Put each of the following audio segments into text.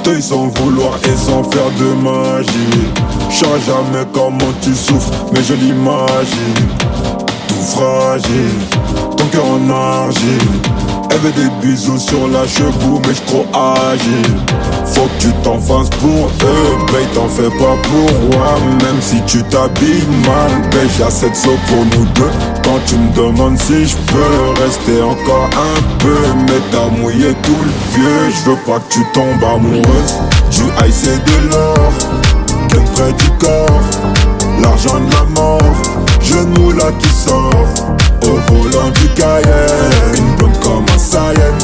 T'es sans vouloir et sans faire de magie. Je sais jamais comment tu souffres, mais je l'imagine. Tout fragile, ton cœur en argile. Elle veut des bisous sur la cheveux, mais j'suis trop agile. Faut que tu t'en fasses pour eux, babe, t'en fais pas pour moi. Même si tu t'habilles mal, babe, j'ai assez de sauts pour nous deux. Quand tu me demandes si je peux rester encore un peu, mais t'as mouillé tout le vieux. Je veux pas que tu tombes amoureuse. Du ice et de l'or, gun près du corps. L'argent de la mort, genou là qui sort. Au volant du Cayenne, une blonde comme un Saiyan.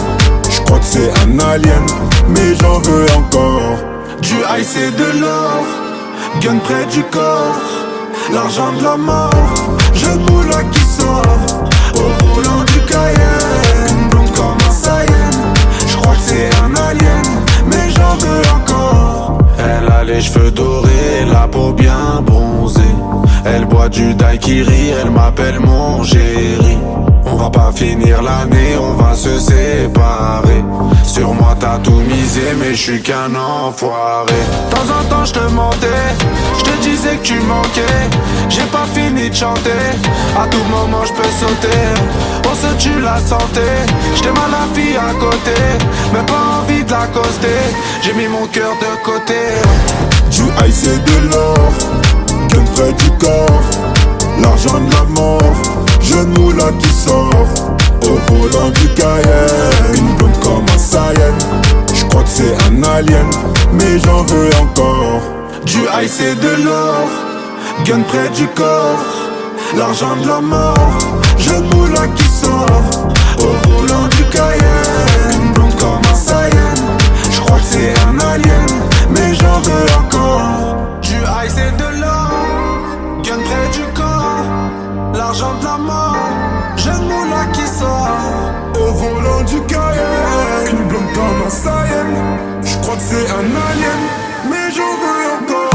J'crois que c'est un alien, mais j'en veux encore. Du ice et de l'or, gun près du corps. L'argent de la mort, genou là qui sort. Au volant du Cayenne, une blonde comme un Saiyan. J'crois que c'est un alien, mais j'en veux encore. Elle a les cheveux dorés, la peau bien bronzée. Elle boit du daiquiri, elle m'appelle mon chéri. On va pas finir l'année, on va se séparer. Sur moi t'as tout misé, mais je suis qu'un enfoiré. De temps en temps je te mentais, je te disais que tu manquais. J'ai pas fini de chanter, à tout moment je peux sauter. On se tue la santé, j't'aime à la fille à côté, mais pas envie de l'accoster. J'ai mis mon cœur de côté. Du ice et de l'or, gun près du corps. L'argent de la mort, genou là qui sort. Au volant du Cayenne, une blonde comme un Saiyan. J'crois que c'est un alien, mais j'en veux encore. Du ice et de l'or, gun près du corps. L'argent de la mort, genou là qui sort. Au volant du Cayenne, une blonde comme un Saiyan. J'crois que c'est un alien, mais j'en veux encore. Du ice et de l'or, gun près du corps. L'argent de la mort, genou là qui sort. Au volant du Cayenne, une blonde comme un Saiyan. J'crois que c'est un alien, mais j'en veux encore.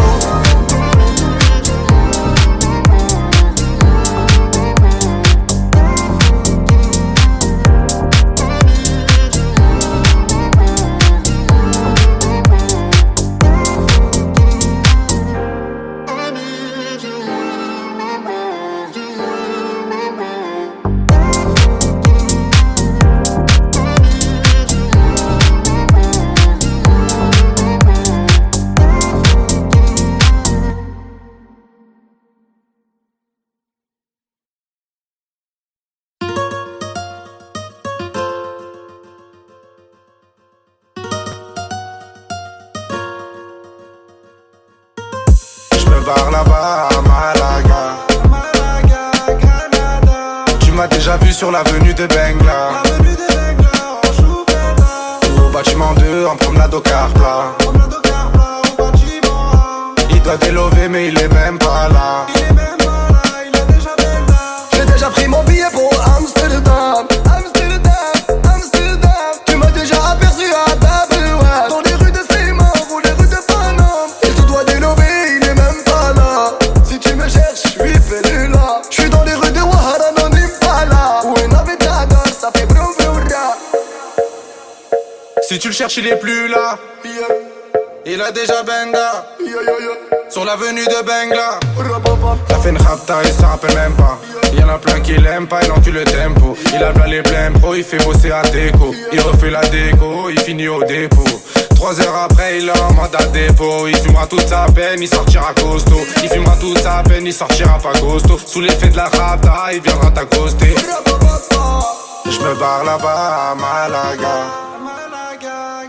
Par là-bas à Malaga, Granada. Tu m'as déjà vu sur l'avenue de Bengla, au bâtiment 2 en promenade au car plat. Il doit délover mais il est même pas là. J'ai déjà pris mon billet pour Amsterdam. Tu m'as déjà aperçu à Table Ouest, dans les rues de Seymour ou les rues de Paname. Il te doit délover. J'suis dans les rues de Ouahara, non Impala, où une Navidad, ça fait broum broum. Si tu le cherches, il est plus là. Il a déjà benda sur l'avenue de Bengla. La fait une rapta, il s'en rappelle même pas. Y'en a plein qui l'aiment pas, il encule le tempo. Il a plein les blèmes pro, il fait bosser à déco. Il refait la déco, il finit au dépôt. 3 heures après, il est en mandat dépôt. Il fumera toute sa peine, il sortira costaud. Il fumera toute sa peine, il sortira pas costaud. Sous l'effet de la rapta, il viendra t'accoster. J'me barre là-bas à Malaga,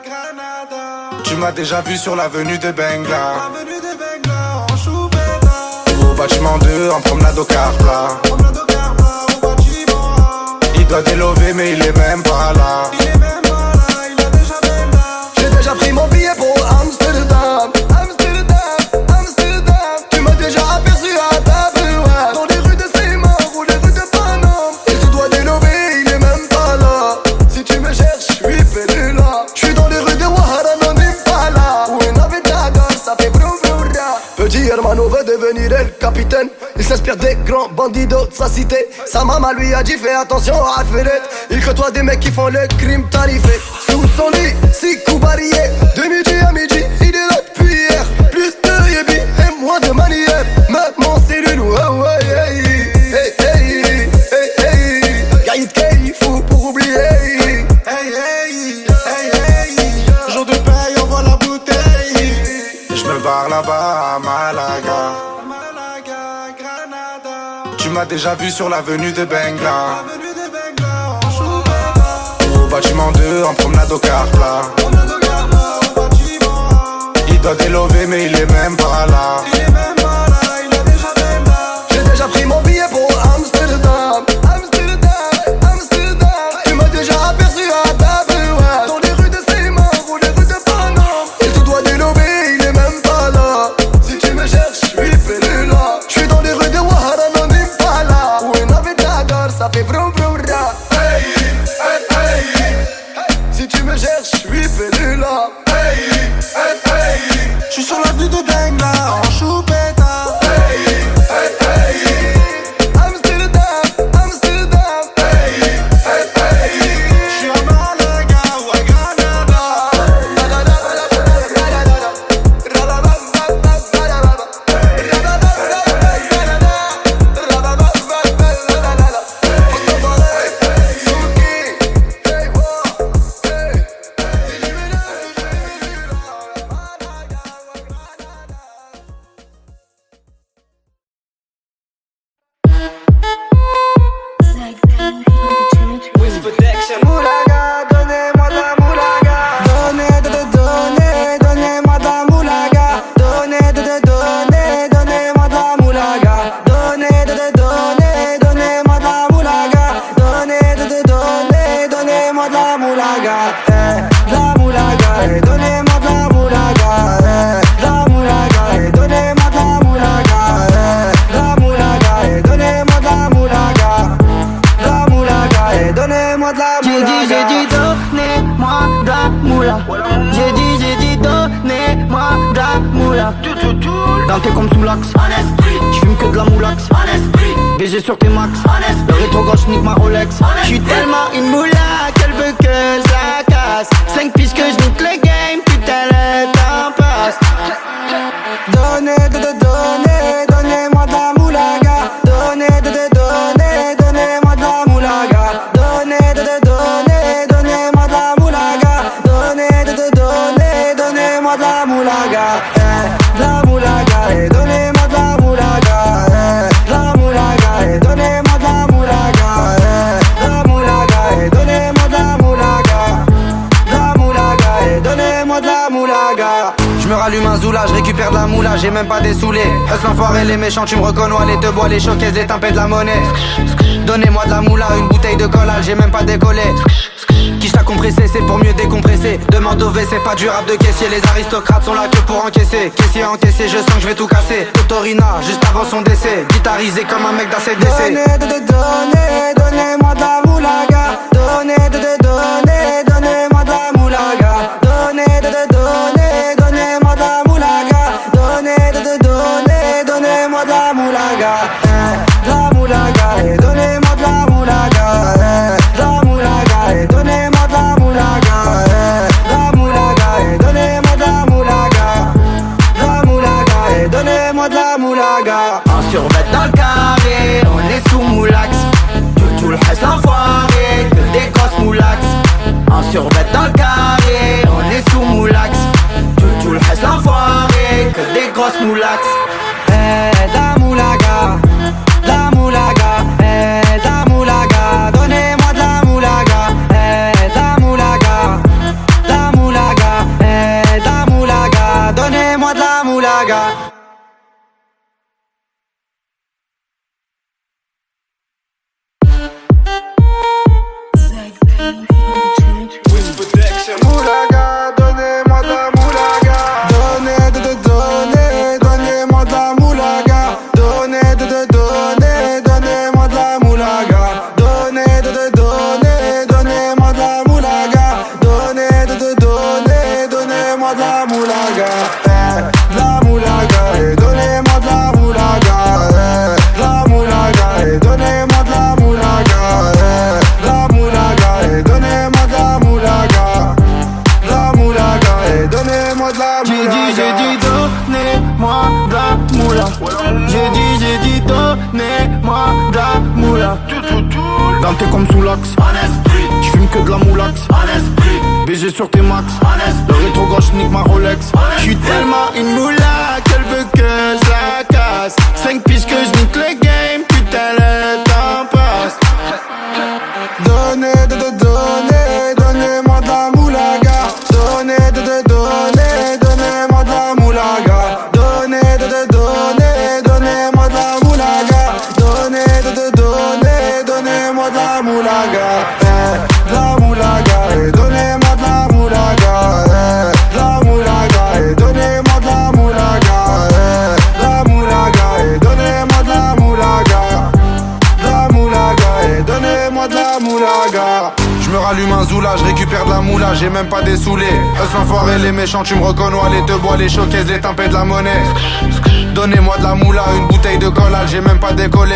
Granada. Tu m'as déjà vu sur l'avenue de Bengla, au bâtiment 2 en promenade au car plat. Il doit délover mais il est même pas là. J'ai déjà pris mon billet pour Amsterdam. Tu m'as déjà aperçu à Table Ouest, dans les rues de Seymour ou les rues de Paname. Il te doit délover, il est même pas là. Si tu me cherches, j'suis perdu là. J'suis dans les rues de Ouahara, non Impala, où une Navidad, ça fait broum broum. Petit hermano veut devenir el capitaine. Il s'inspire des grands bandidos de sa cité. Sa maman lui a dit fais attention à Alfred. Il côtoie des mecs qui font le crime tarifé. Sous son lit, 6 coups barillés, de midi à midi. par là-bas à Malaga. Tu m'as déjà vu sur l'avenue de Bengla. Au bâtiment 2 en promenade au car plat. Il doit délover mais il est même pas là. J'ai déjà pris mon billet pour Amsterdam. Tu m'as déjà aperçu à Taberouette, dans les rues de Seymour ou les rues de Paname. Il te doit délover, il est même pas là. Si tu me cherches, je suis Pelula. Je suis dans les rues de Ouahara, non Impala. Où une navette d'Agar, ça fait vroom vroom ra. Hey, hey, hey. Si tu me cherches, je suis Pelula. Hey, hey, hey. Je suis sur l'avenue de Bengla en choupetta. Dans tes comme sous l'axe, j'fume que de la moulax. BG sur tes max, le rétro gauche nique ma Rolex. J'suis tellement une moula qu'elle veut que je la casse. 5 pistes que j'nique le game, putain le temps passe. Donnez-moi de la moulaga. Donnez-moi de la moulaga. Donnez-moi de la moulaga. Donnez-moi de la moulaga. La moulaga, donnez-moi de la moulaga. La moulaga, donnez-moi de la moulaga. La moulaga, donnez-moi de la moulaga. La moulaga, donnez-moi de la moulaga. Je me rallume un zoula, je récupère de la moula, j'ai même pas des saoulés. Hustle l'enfoiré, les méchants, tu me reconnais, les te bois, les choquaises, les tempêtes de la monnaie. Donnez-moi de la moula, une bouteille de collage, j'ai même pas décollé. Qui t'a compressé, c'est pour mieux décompresser. Demande au V, c'est pas du rap de caissier. Les aristocrates sont là que pour encaisser. Caissier encaissé, je sens que je vais tout casser. Autorina, juste avant son décès. Guitarisé comme un mec d'ACDC. Donnez-moi de la moulaga. Donnez-moi de la moulaga. Donnez-moi de la moulaga. Donnez-moi de la moulaga. La moulaga, donnez-moi de la moulaga. La moulaga, donnez-moi de la moulaga. La moulaga, donnez-moi de la moulaga. La moulaga, donnez-moi de la moulaga. En survêt dans le carré, on est sous moulax. Tout le reste enfoiré, que des grosses moulax. En survêt dans le carré, on est sous moulax. Tout le reste enfoiré, que des grosses moulax. La moulaga, la moulaga, la moulaga, donnez-moi de la moulaga, la moulaga, la moulaga, la moulaga, donnez-moi de la moulaga. Moulaga, donnez-moi de la moulaga. Donnez-moi de la moulaga. Donnez-moi de la moulaga. Donnez-moi de la moulaga. Donnez-moi de la moulaga. La moulaga, donnez-moi de la moulaga. La moulaga, donnez-moi de la moulaga. La moulaga, donnez-moi de la moulaga. La moulaga, donnez-moi de la moulaga. J'ai dit donnez-moi de la moula. J'ai dit donnez-moi de la moula. Dans tes comme sous l'axe. J'fume que de la moulax. BG sur tes max. Le rétro gauche nique ma Rolex. J'suis tellement une moula qu'elle veut que je la casse. 5 piges que je nique le game, putain le temps passe. Donnez-moi de la moulaga. Donnez-moi de la moulaga. Donnez-moi de la moulaga. Donnez-moi de la moulaga. De la moulaga. Et donnez-moi de la moulaga. De la moulaga. Et donnez-moi de la moulaga. De la moulaga. Et donnez-moi de la moulaga. De la moulaga. Et donnez-moi de la moulaga. Je me rallume un zoula, je récupère de la moula, j'ai même pas des saoulés. Eux l'enfoiré, les méchants, tu me reconnais, les te bois, les showcases, les tempêtes de la monnaie. Donnez-moi de la moula, une bouteille de collage, j'ai même pas décollé.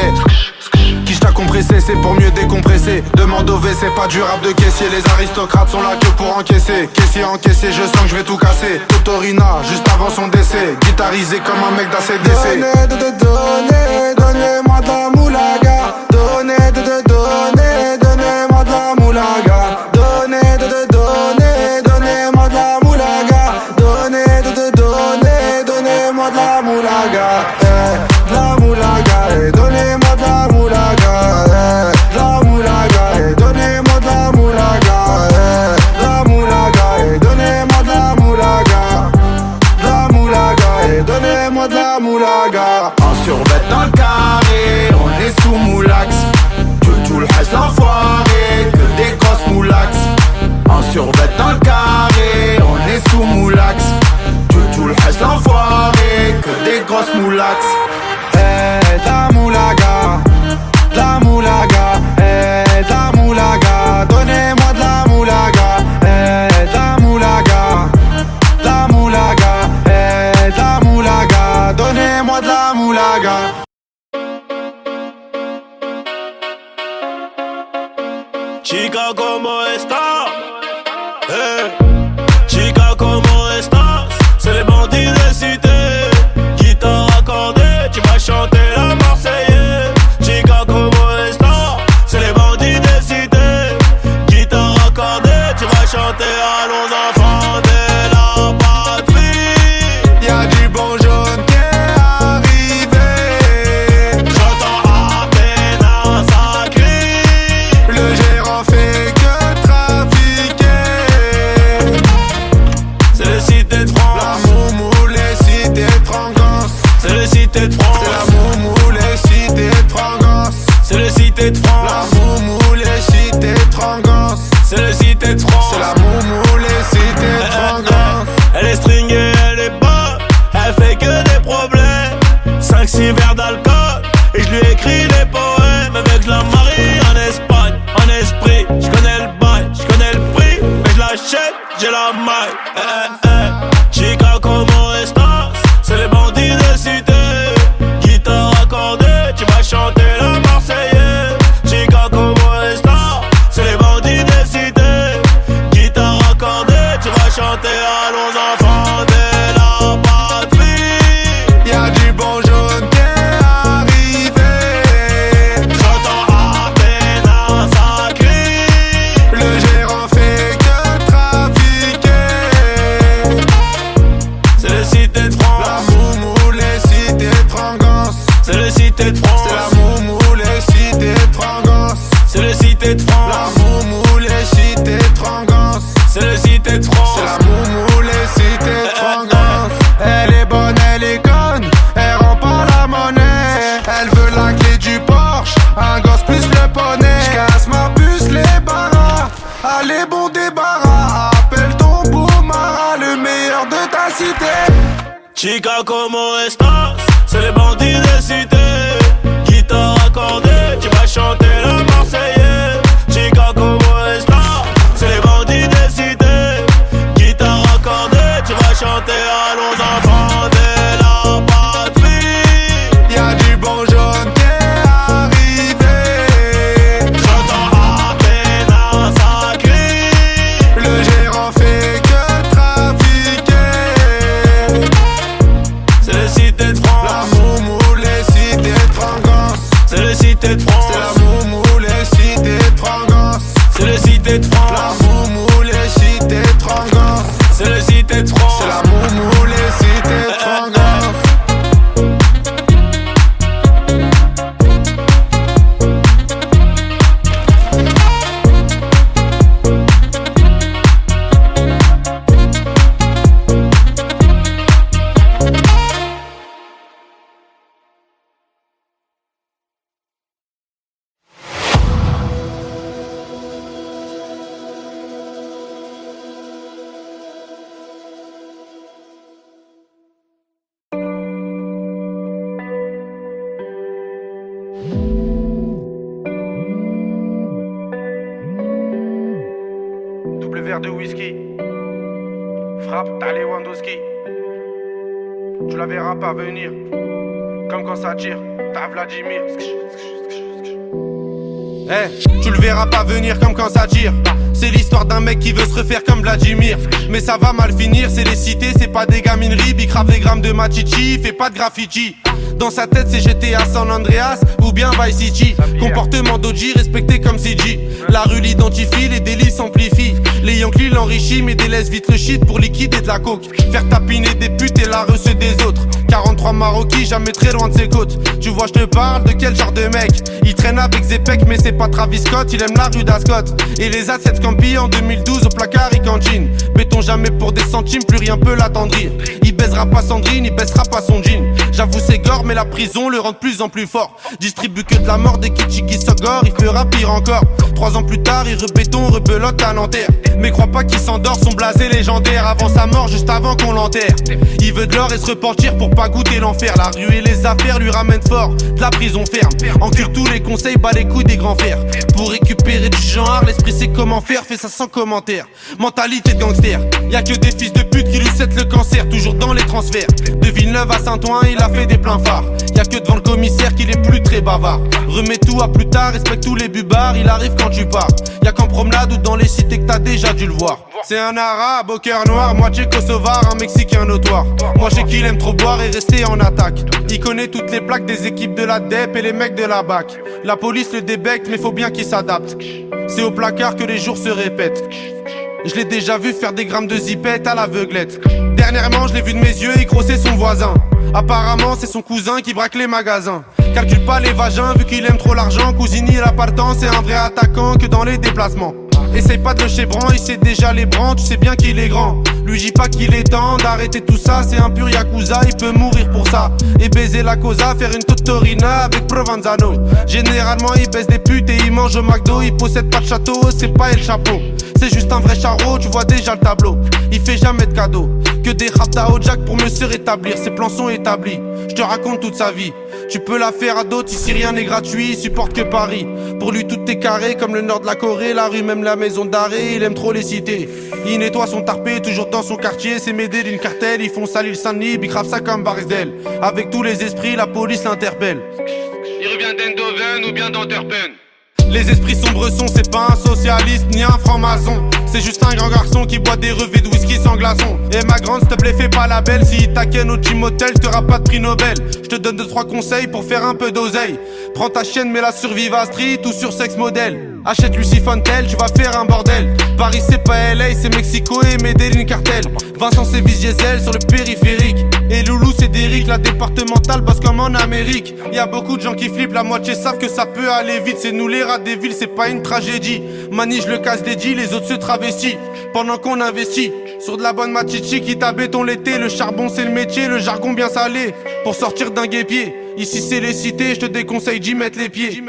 Qui t'a compressé, c'est pour mieux décompresser. Demande au V, c'est pas du rap de caissier. Les aristocrates sont là que pour encaisser. Caissier encaissé, je sens que je vais tout casser. Totorina, juste avant son décès. Guitarisé comme un mec d'ACDC. Donnez-moi de la moulaga. Donnez-moi de la moulaga. Donnez-moi de la moulaga. Donnez-moi de la moulaga. De la moulaga. Et donnez-moi de la moulaga. De la moulaga. Et donnez-moi de la moulaga. De la moulaga. Et donnez-moi de la moulaga. De la moulaga. Et donnez-moi de la moulaga. En survêt dans le carré, on est sous moulax. Tout le reste l'enfoiré, que des grosses moulax. En survêt dans le carré, on est sous moulax. Tout le reste l'enfoiré, que des grosses moulax. La moulaga, la moulaga, la moulaga, donnez-moi de la moulaga, la moulaga, la moulaga, la moulaga, donnez-moi de la moulaga. Chica, ¿cómo estás? Chica, ¿cómo estás? C'est les bandits de cité. Guitare accordée, tu vas chanter la Marseillaise. Chica, ¿cómo estás? C'est les bandits de cité. Guitare accordée, tu vas chanter à nos enfants de la patrie. Y'a du bon jaune qui est arrivé. J'entends à peine ça crie. Le gérant fait que trafiquer. C'est les cités de France. La moumou, les cités de Frangance. C'est les cités de France. C'est la moumou, les cités de Frangance. C'est les cités de La France. moumou, les cités de Frangance. C'est les cités de France. C'est la moumou, les cités de Frangance. Elle est stringée, elle est bonne. Elle fait que des problèmes. 5-6 verres d'alcool. Et je lui écris des poèmes. Avec la Marie en Espagne. En esprit, je connais le bail, je connais le prix. Mais je l'achète, j'ai la maille. Chica, ¿cómo estás? C'est les bandits de cité. Guitare accordée, tu vas chanter la Marseillaise. Chica, ¿cómo estás? C'est les bandits de cité. Guitare accordée, tu vas chanter à nos enfants de la patrie. Y'a du bon jaune qui est arrivé. J'entends à peine ça crie. Le gérant fait que trafiquer. C'est les cités de France. La moumou, les cités de Frangance. C'est les cités de France. C'est la moumou, les cités de Frangance. C'est les cités de La France. moumou, les cités de Frangance. C'est les cités de France. C'est la moumou, les cités de Frangance. Elle est bonne, elle est conne. Elle rend pas la monnaie. Elle veut la clé du Porsche. Un gosse plus le poney. J'casse ma puce, les barras. Allez, bon débarras. Appelle ton beau Mara, le meilleur de ta cité. Chica, ¿cómo estás? C'est les bandits de cité. Guitare accordée, tu vas chanter la Marseillaise. Chica, ¿cómo estás? C'est les bandits de cité. Guitare accordée, tu vas chanter à nos enfants de la patrie. Y'a du bon jaune qui est arrivé. J'entends à peine ça crie. Le gérant fait que trafiquer. C'est les cités de France. La moumou, les cités de Frangance. C'est les cités de France. C'est la moumou, cités de France. C'est la moumou, les cités de France. Double verre de whisky. Frappe, t'as Lewandowski. Tu la verras pas venir. Comme quand ça tire, t'as Vladimir. Tu le verras pas venir comme quand ça tire. C'est l'histoire d'un mec qui veut se refaire comme Vladimir. Mais ça va mal finir, c'est les cités, c'est pas des gamineries. Bicrave des grammes de machichi, fait pas de graffiti. Dans sa tête c'est GTA San Andreas ou bien Vice City. Comportement d'OG respecté comme CG. La rue l'identifie, les délits s'amplifient. Les Yankees l'enrichissent mais délaissent vite le shit pour liquider de la coke. Faire tapiner des putes et la reçue des autres. 43 Maroquis, jamais très loin de ses côtes. Tu vois je te parle de quel genre de mec. Il traîne avec Zepek mais c'est pas Travis Scott. Il aime la rue d'Ascot. Et les assets Campi en 2012 au placard et cantine. Béton jamais pour des centimes, plus rien peut l'attendrir. Il baisera pas Sandrine, il baissera pas son jean. J'avoue c'est gore mais la prison le rend de plus en plus fort. Distribue que de la mort des kitschis qui s'ogorent. Il fera pire encore. 3 ans plus tard il rebéton, rebelote à Nanterre. Mais crois pas qu'il s'endort, son blasé légendaire. Avant sa mort, juste avant qu'on l'enterre. Il veut de l'or et se repentir pour pas goûter l'enfer. La rue et les affaires lui ramènent fort. De la prison ferme. Encule tous les conseils, bat les couilles des grands fers. Pour récupérer du genre, l'esprit sait comment faire. Fait ça sans commentaire. Mentalité de gangster. Y'a que des fils de pute qui lui cèdent le cancer. Toujours dans les transferts. De Villeneuve à Saint-Ouen, il a fait des pleins phares. Y'a que devant le commissaire qu'il est plus très bavard. Remets tout à plus tard, respecte tous les bubards. Il arrive quand tu pars. Y'a qu'en promenade ou dans les cités que t'as déjà dû le voir. C'est un arabe au cœur noir, moitié kosovar, un mexicain notoire. Moi j'ai qu'il aime trop boire et rester en attaque. Il connaît toutes les plaques des équipes de la DEP et les mecs de la BAC. La police le débecte mais faut bien qu'il s'adapte. C'est au placard que les jours se répètent. Je l'ai déjà vu faire des grammes de zipette à l'aveuglette. Dernièrement je l'ai vu de mes yeux, il grossait son voisin. Apparemment c'est son cousin qui braque les magasins. Calcule pas les vagins vu qu'il aime trop l'argent. Cousini la partant, c'est un vrai attaquant que dans les déplacements. Essaye pas de le chébran, il sait déjà les brans, tu sais bien qu'il est grand. Lui dis pas qu'il est temps d'arrêter tout ça, c'est un pur yakuza, il peut mourir pour ça. Et baiser la cosa, faire une totorina avec Provenzano. Généralement il baisse des putes et il mange au McDo. Il possède pas de château, c'est pas El Chapeau. C'est juste un vrai charreau, tu vois déjà le tableau. Il fait jamais de cadeaux, que des raptas au jack pour mieux se rétablir. Ses plans sont établis, je te raconte toute sa vie. Tu peux la faire à d'autres, ici rien n'est gratuit, il supporte que Paris. Pour lui tout est carré, comme le nord de la Corée, la rue même la maison d'arrêt, il aime trop les cités. Il nettoie son tarpé, toujours dans son quartier, c'est m'aider d'une cartel, ils font salir le Saint-Denis, bicrave ça comme Barisdel. Avec tous les esprits, la police l'interpelle. Il revient d'Eindhoven ou bien d'Antwerpen. Les esprits sombres sont, c'est pas un socialiste ni un franc-maçon. C'est juste un grand garçon qui boit des revêts de whisky sans glaçon. Et ma grande, s'il te plaît, fais pas la belle. Si il t'aquenne au Team Hotel, t'auras pas de prix Nobel. Je te donne 2-3 conseils pour faire un peu d'oseille. Prends ta chienne, mets-la sur Viva Street ou sur Sex Model. Achète Lucy Fontel, tu vas faire un bordel. Paris c'est pas LA, c'est Mexico et Medellin cartel. Vincent c'est Diesel sur le périphérique. Et Loulou c'est Derrick, la départementale bosse comme en Amérique. Y'a beaucoup de gens qui flippent, la moitié savent que ça peut aller vite. C'est nous les rats des villes, c'est pas une tragédie. Mani je le casse des deals, les autres se travestissent. Pendant qu'on investit sur de la bonne machichi qui t'a béton l'été. Le charbon c'est le métier, le jargon bien salé. Pour sortir d'un guépier, ici c'est les cités, je te déconseille d'y mettre les pieds.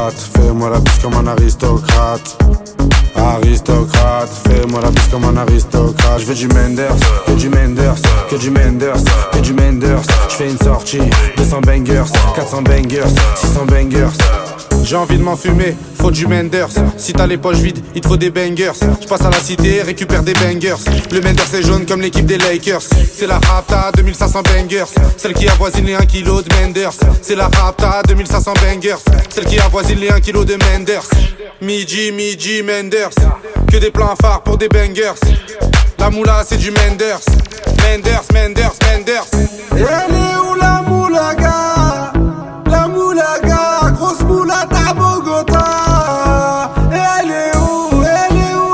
Aristocrate, fais-moi la bise comme un aristocrate. Aristocrate, fais-moi la bise comme un aristocrate. Je veux du Menders, que du Menders, que du Menders, que du Menders. Je fais une sortie, 200 bangers, 400 bangers, 600 bangers. J'ai envie de m'enfumer, faut du Menders. Si t'as les poches vides, il te faut des bangers. Je passe à la cité, récupère des bangers. Le Menders est jaune comme l'équipe des Lakers. C'est la Rapta, 2500 bangers. Celle qui avoisine les 1 kg de Menders. C'est la Rapta, 2500 bangers. Celle qui avoisine les 1 kg de Menders. Midi, Menders. Que des plans phares pour des bangers. La moula c'est du Menders. Menders. Elle est où la moulaga? La moulaga, grosse moulata à Bogota. Elle est où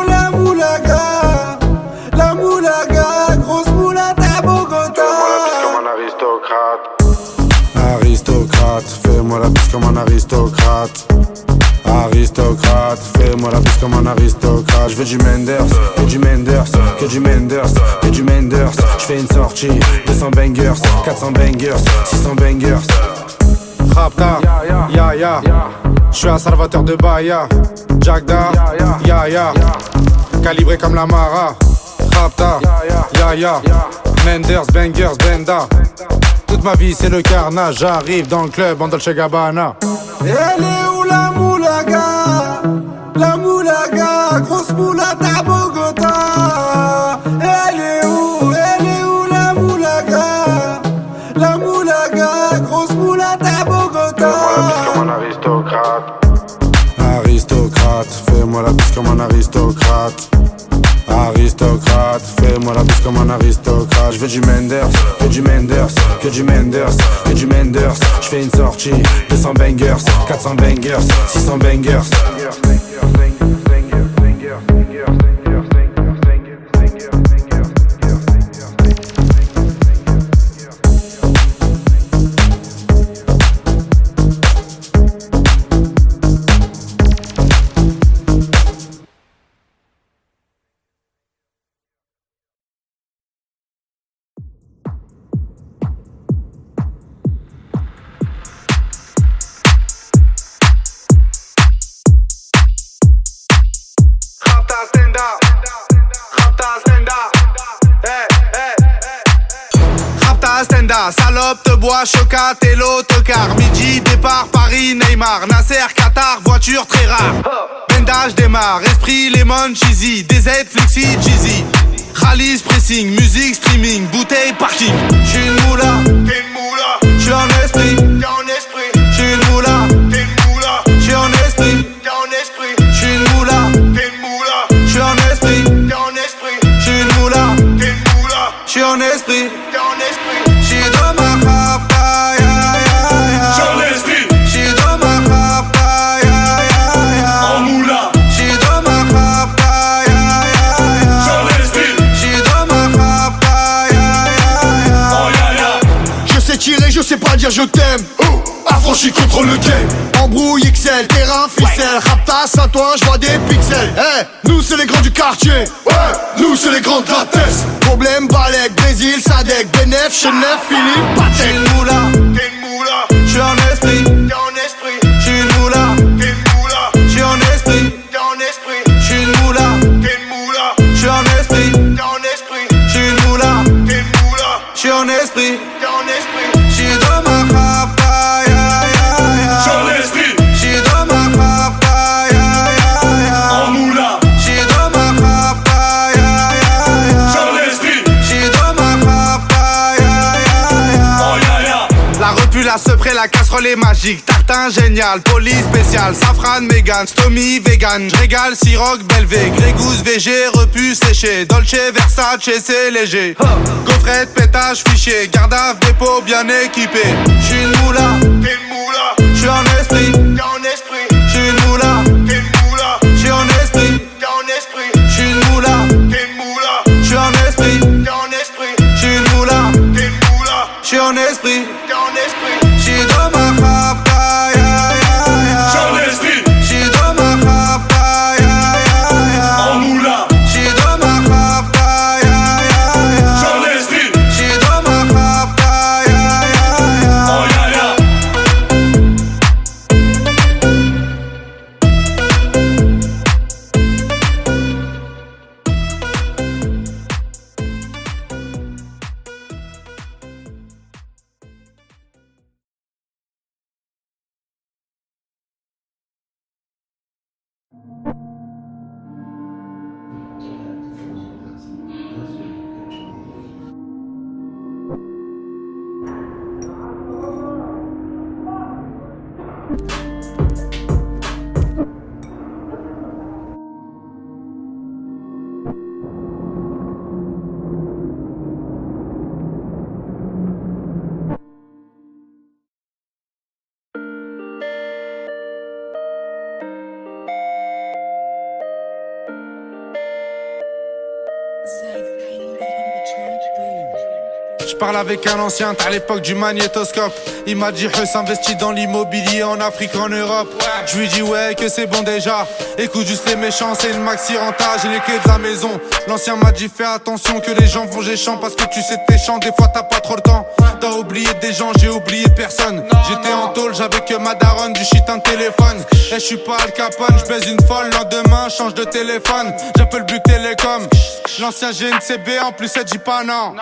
la moulaga? La moulaga, grosse moulata à Bogota. Aristocrate, fais-moi la bise comme un aristocrate. Aristocrate, fais-moi la bise comme un aristocrate. Je veux du Menders, que du Menders, que du Menders, que du Menders. Je fais une sortie, 200 bangers, 400 bangers, 600 bangers. Rapta, ya. Je suis un salvateur de Bahia. Jagda, ya. Calibré comme la Mara. Rapta, ya. Menders, bangers, benda. Toute ma vie c'est le carnage. J'arrive dans le club en Dolce Gabbana. Elle est où la moulaga? La moulaga, grosse moulata à Bogota. Elle est où la moulaga? La moulaga, grosse moulata à Bogota. Aristocrate, fais-moi la bise comme un aristocrate. Aristocrate, fais-moi la bise comme un aristocrate. Je veux du Menders, que du Menders, que du Menders, que du Menders. Je fais une sortie, 200 bangers, 400 bangers, 600 bangers. Salope te bois, chocat et l'autocar. Midi, départ, Paris, Neymar. Nasser, Qatar, voiture très rare. Bendage démarre, esprit, lemon, cheesy. DZ, flexi, cheesy. Rallye, pressing, musique, streaming. Bouteille, parking. J'suis une moula, t'es une moula. J'suis en esprit, t'es en esprit. J'suis une moula, t'es une moula. J'suis en esprit, t'es en esprit. J'suis une moula, t'es une moula. J'suis en esprit, t'es en esprit. J'suis une moula, t'es une moula. J'suis en esprit, t'es en esprit. J'suis dans ma rapta, ya. J'suis en esprit. J'suis dans ma rapta, ya. En moula. J'suis dans ma rapta, ya. J'suis en esprit. J'suis dans ma rapta, ya. Oh ya. Je sais tirer, je sais pas dire je t'aime. Affranchi contre le game. Embrouille XL, terrain, ficelle. Rapta, Saint-Ouen, j'vois des pixels. Nous c'est les grands du quartier. Nous c'est les grands de la tête. Problème, Balek, Brésil, Sadek, Benef, Chenef, Philippe, Patek. J'suis une moula, t'es une moula. J'suis en esprit, t'es en esprit. J'suis une moula, t'es une moula. J'suis en esprit, t'es en esprit. J'suis une moula, t'es une moula. J'suis en esprit, t'es en esprit. J'suis une moula, t'es une moula. J'suis en esprit, t'es en esprit. J'suis dans ma rapta, ya. J'suis en esprit. J'suis dans ma rapta, ya. En moula. J'suis dans ma rapta, ya. J'suis en esprit. J'suis dans ma rapta, ya. Oh ya. La repu, la sepré, la casserole est magique. Tartin génial, poli spécial. Safran, mégan, stomy, vegan. J'régale, siroc, belvé. Grégousse, VG, repu, séché. Dolce, Versace, c'est léger. Gaufrette, pétage, fichier. Gardave, dépôt, bien équipé. J'suis une moula, t'es une moula. J'suis en esprit, t'es en esprit. J'suis une moula, t'es une moula. J'suis en esprit, t'es en esprit. J'suis une moula, t'es une moula. J'suis en esprit, t'es en esprit. J'suis une moula, t'es une moula. J'suis en esprit, t'es en esprit. J'suis dans ma rapta, ya. J'suis en esprit. J'suis dans ma rapta, ya. En moula. J'suis dans ma rapta, ya. J'suis en esprit. J'suis dans ma rapta, ya. Oh ya. Je parle avec un ancien, à l'époque du magnétoscope. Il m'a dit Huss investit dans l'immobilier en Afrique, en Europe. Je lui dis ouais que c'est bon déjà. Écoute juste les méchants, c'est une maxi renta, j'ai les clés de la maison. L'ancien m'a dit fais attention que les gens vont géchant, parce que tu sais tes chants, des fois t'as pas trop le temps. T'as oublié des gens, j'ai oublié personne. J'étais en tôle, j'avais que ma daronne, du shit un téléphone. Et je suis pas Al Capone, je baise une folle, lendemain change de téléphone. J'appelle Buc Télécom. L'ancien GNCB en plus elle dit pas non.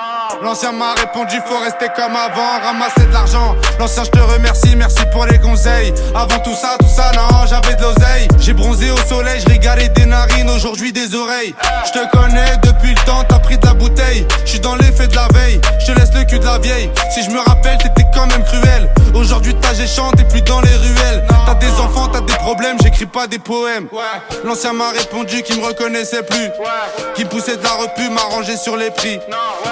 L'ancien m'a répondu faut rester comme avant, ramasser de l'argent. L'ancien je te remercie, merci pour les conseils. Avant tout ça non, j'avais de l'oseille. J'ai bronzé au soleil, je régalais des narines, aujourd'hui des oreilles. Je te connais depuis le temps, t'as pris de la bouteille. Je suis dans l'effet de la veille, je te laisse le cul de la vieille. Si je me rappelle t'étais quand même cruel. Aujourd'hui t'as géchant, t'es plus dans les ruelles. T'as des enfants, t'as des problèmes, j'écris pas des poèmes. L'ancien m'a répondu qu'il me reconnaissait plus, qu'il me poussait de la repu, m'a rangé sur les prix.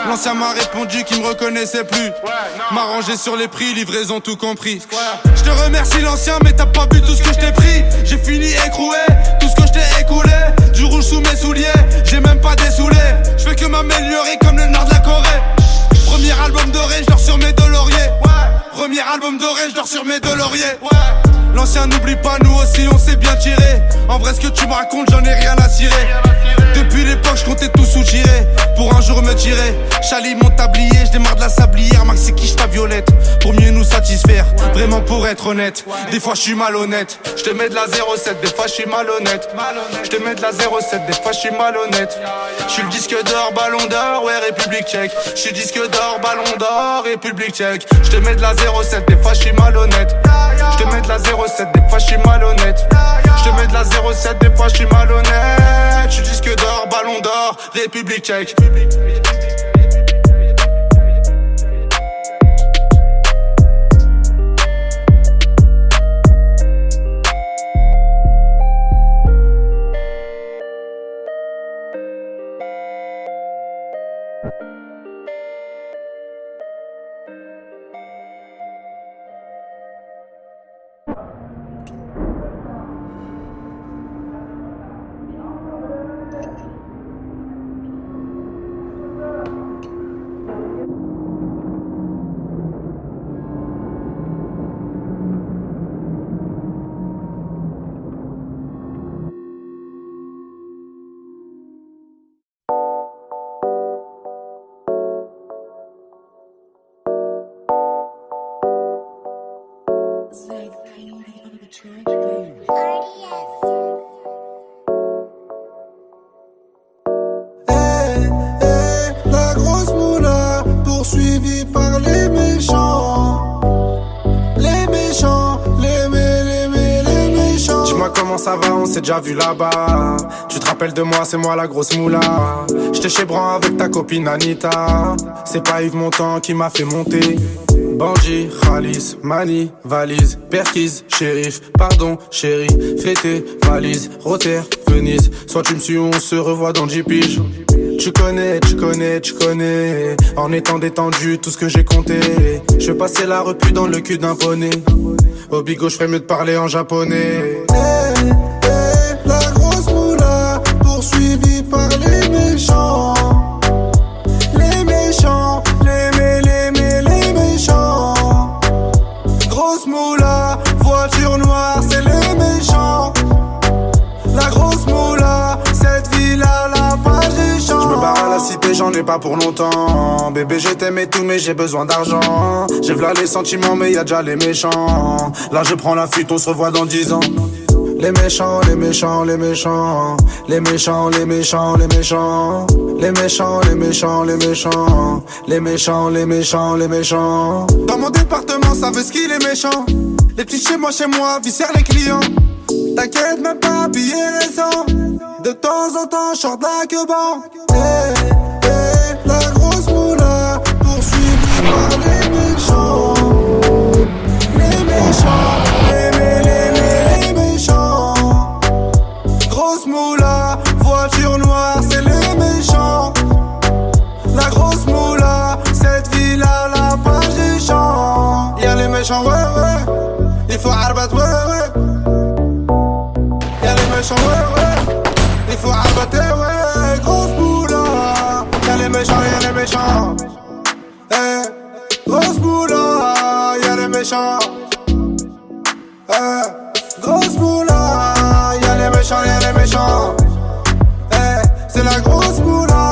L'ancien m'a répondu qu'il me reconnaissait plus, m'a rangé sur les prix, livraison tout compris. Je te remercie l'ancien mais t'as pas vu tout ce que je t'ai pris. J'ai fini écroué, tout ce que je t'ai écoulé. Du rouge sous mes souliers, j'ai même pas dessoulé. Je fais que m'améliorer comme le nord de la Corée. Premier album doré, je dors sur mes deux lauriers. Premier album doré, je dors sur mes deux lauriers. L'ancien n'oublie pas, nous aussi on s'est bien tiré. En vrai ce que tu me racontes, j'en ai rien à cirer. Depuis l'époque, je comptais tout soutirer pour un jour me tirer. Chali mon tablier, je démarre de la sablière. Max c'est quiche ta violette pour mieux nous satisfaire. Vraiment pour être honnête, des fois je suis malhonnête. Je te mets de la 07, des fois je suis malhonnête. Je te mets de la 07, des fois je suis malhonnête. Je suis le disque d'or, ballon d'or, ouais République tchèque. Je suis disque d'or, ballon d'or, République tchèque. Je te mets de la 07, des fois je suis malhonnête. Je te mets de la 07, des fois je suis malhonnête. Je te mets de la 07, des fois je suis malhonnête. Je suis disque d'or, ballon d'or, République tchèque. La grosse moula poursuivie par les méchants. Les méchants, les méchants. Dis-moi comment ça va, on s'est déjà vu là-bas. Tu te rappelles de moi, c'est moi la grosse moula. J'étais chez Bran avec ta copine Anita. C'est pas Yves Montand qui m'a fait monter. Bandit, Khalis, Mani, valise, Perquise, shérif, pardon, chérie, fêté, valise, Rotter, Venise. Soit tu me suis ou on se revoit dans 10 piges. Tu connais, en étant détendu, tout ce que j'ai compté. Je vais passer la repu dans le cul d'un poney. Au bigot, je ferais mieux de parler en japonais. La grosse moula, poursuivie par les méchants. Les méchants, les méchants. Grosse moula, voiture noire, c'est les méchants. La grosse moula, cette ville-là, la page des champs. Je me barre à la cité, j'en ai pas pour longtemps. Bébé, je t'aime et tout, mais j'ai besoin d'argent. J'ai v'là les sentiments, mais y'a déjà les méchants. Là, je prends la fuite, on se revoit dans 10 ans. Les méchants, les méchants, les méchants. Les méchants, les méchants, les méchants. Les méchants, les méchants, les méchants. Les méchants, les méchants, les méchants. Dans mon département, ça veut ce qu'il est méchant. Les petits chez moi, viscèrent les clients. T'inquiète même pas, billets récents. De temps en temps, je sors de la queue-ban. La grosse moula, poursuivie par les méchants. Les méchants, les méchants. Grosse moula, voiture noire, c'est les méchants. La grosse moula, cette ville à la page des champs. Y'a les méchants, ouais, ouais. Il faut arbat, ouais, ouais. Y'a les méchants, ouais, ouais. Il faut arbater, ouais. Grosse moula. Y'a les méchants, y'a les méchants. Eh, grosse moula. Y'a les méchants. Eh, grosse moula. Y'a les méchants, y'a les méchants. Eh, c'est la grosse moula.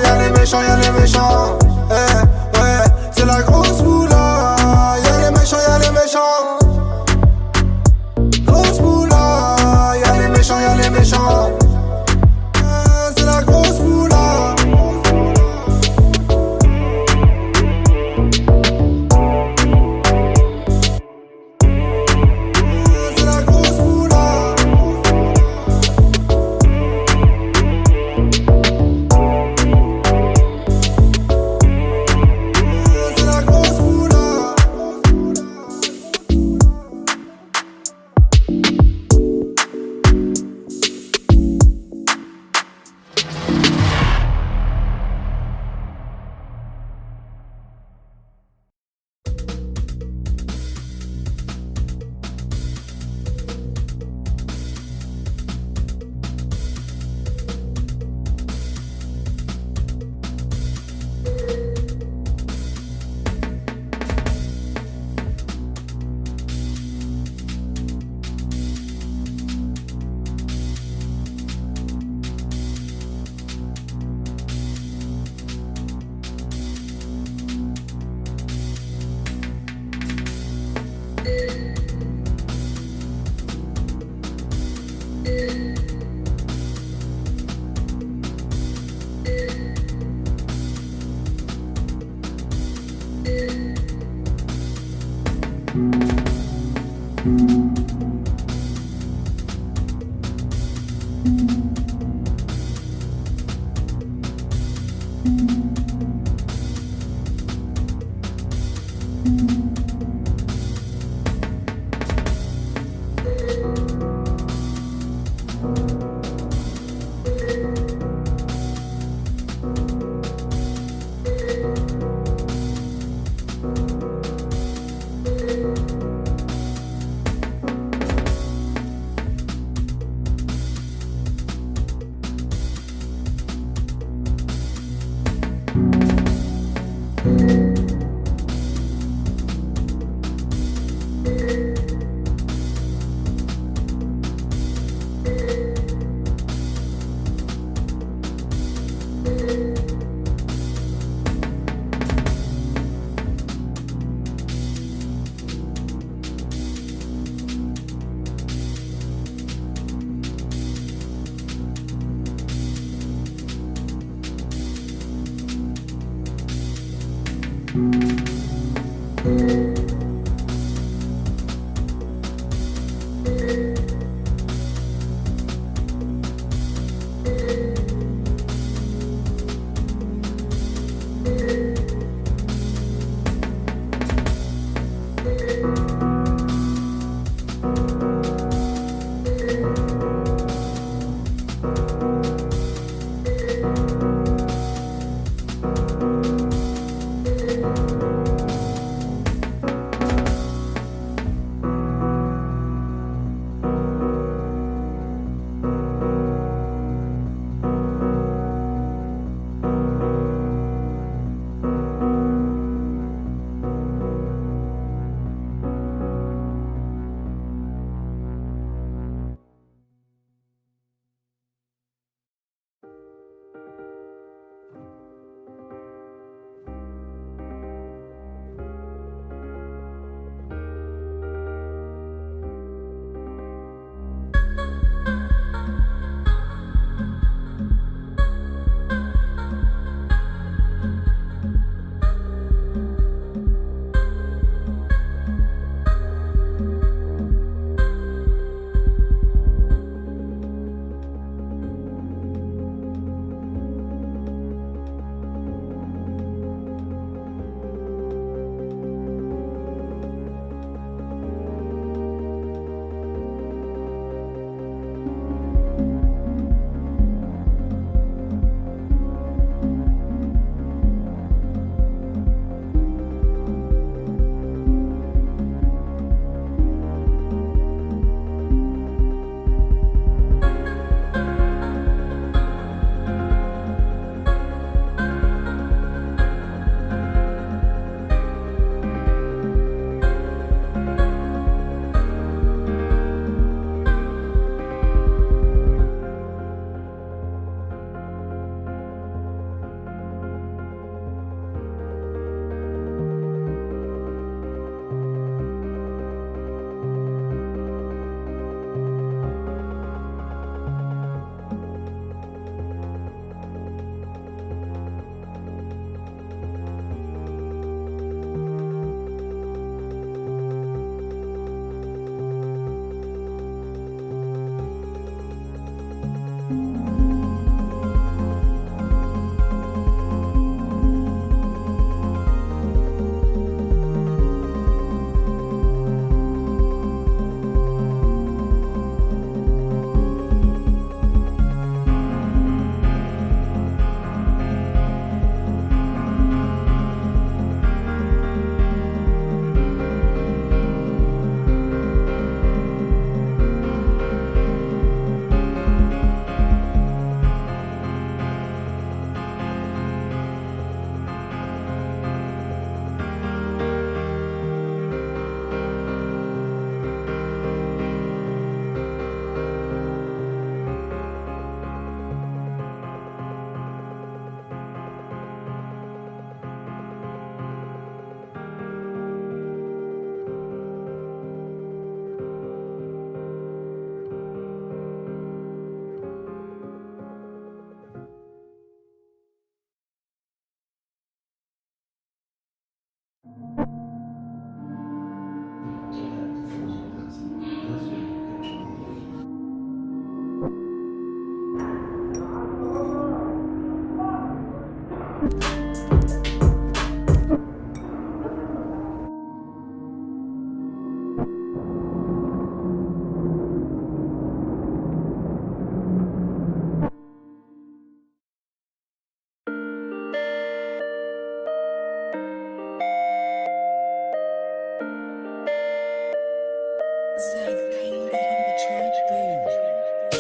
Y'a les méchants, y'a les méchants. Eh, ouais, c'est la grosse moula. Y'a les méchants, y'a les méchants. Grosse moula. Y'a les méchants, y'a les méchants. C'est la grosse moula. C'est la grosse moula. C'est la grosse moula.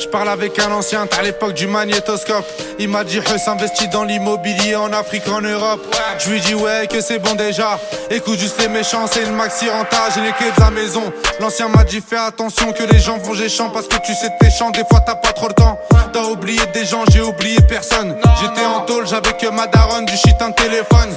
Je parle avec un ancien, à l'époque du magnétoscope. Il m'a dit investis dans l'immobilier en Afrique, en Europe. Je lui dis ouais que c'est bon déjà. Écoute juste les méchants, c'est une maxi renta, j'ai les clés de la maison. L'ancien m'a dit fais attention que les gens vont géchant, parce que tu sais tes chants, des fois t'as pas trop le temps. T'as oublié des gens, j'ai oublié personne. J'étais en tôle, j'avais que ma daronne, du shit un téléphone.